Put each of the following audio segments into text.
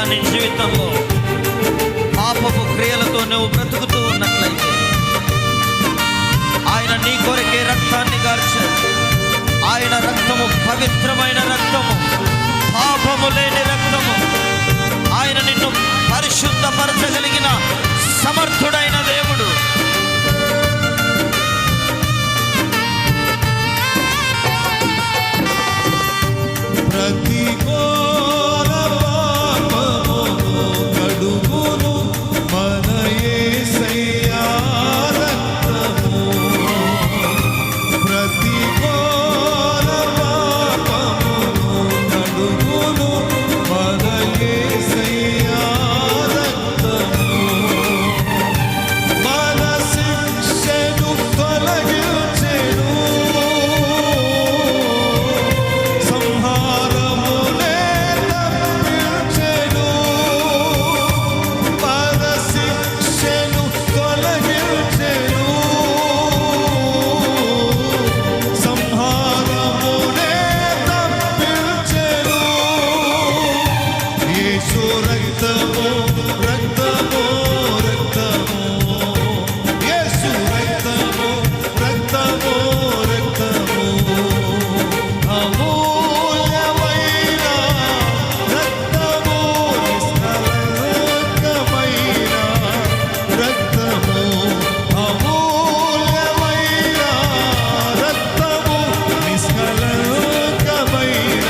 నీ జీవితంలో పాపపు క్రియలతో నువ్వు బ్రతుకుతూ ఉన్నట్లయితే ఆయన నీ కొరకే రక్తాన్ని గార్చాడు. ఆయన రక్తము పవిత్రమైన రక్తము, పాపము లేని రక్తము. ఆయన నిన్ను పరిశుద్ధపరచగలిగిన సమర్థుడైన దేవుడు. ప్రతి ఘోర పాపమును కడుగును మన యేసయ్యా రక్తము. ప్రతి ఘోర పాపమును కడుగును మన యేసయ్యా రక్తము. మన శిక్షను తొలగించెను, సంహారమునే తప్పించెను. మన శిక్షను తొలగించెను, సంహారమునే తప్పించెను. యేసు రక్తము రక్తము రక్తము, యేసు రక్తము రక్తము రక్తము. అమూల్యమైన రక్తము, నిష్కళంకమైన రక్తము. అమూల్యమైన రక్తము, నిష్కళంకమైన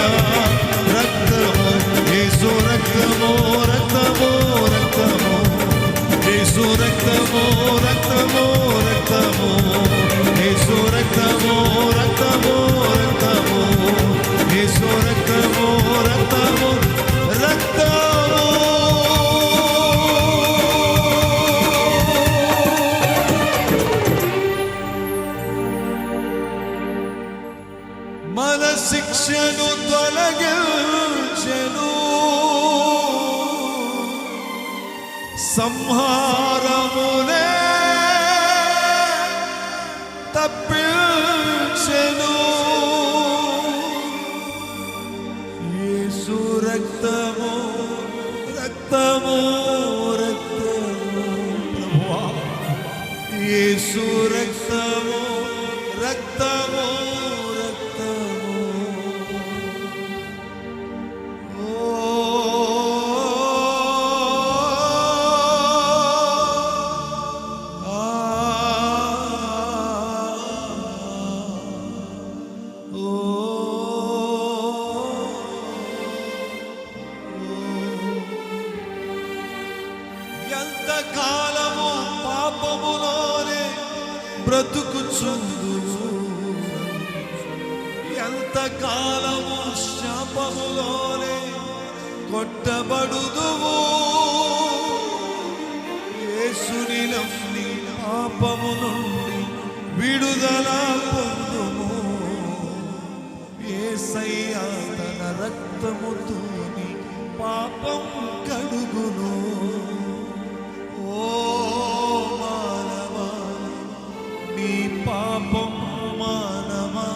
రక్తము. యేసు రక్తము రక్తము రక్తము, యేసు రక్తము రక్తము రక్తము, యేసు రక్తము రక్తము రక్తము, యేసు రక్తము రక్తము రక్తము. మన శిక్షను తొలగించెను, సంహారమునే తప్పించెను. యేసు రక్తము రక్తము రక్తము, ప్రభువా యేసు రక్తము రక్తము రక్తము. ఎంత కాలము పాపములోనే బ్రతుకుచుందువు, ఎంత కాలము శాపములోనే కొట్టబడుదువు. యేసుని నమ్మి పాపము నుండి విడుదల పొందుము. యేసయ్యా తన రక్తముతోని పాపం కడుగును. ఓ మానవా, నీ పాపం మానవా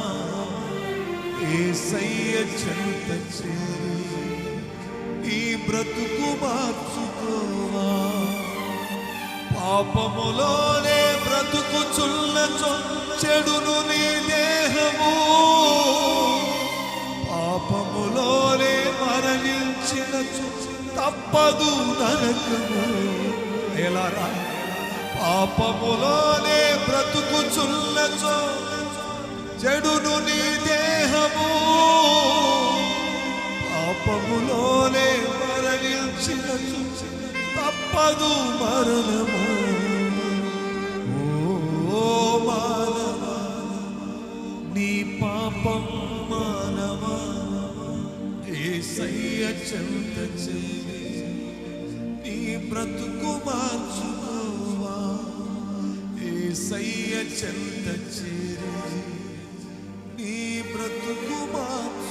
యేసయ్య చెంత చేరి ఈ బ్రతుకు మార్చుకోవా. పాపములోనే బ్రతుకుచున్నచో చెడును నీ దేహము, పాపములోనే మరణించినచో తప్పదు నరకము. ఎలారా? పాపములోనే బ్రతుకుచున్నచో చెడును నీ దేహము, పాపములోనే మరణించినచో తప్పదు మరణము. ఓ మానవా, నీ పాపం మానవా యేసయ్య చెంత చేరి నీ బ్రతుకు మార్చుకోవా. యేసయ్య చెంత చేరి నీ బ్రతుకు మార్చు.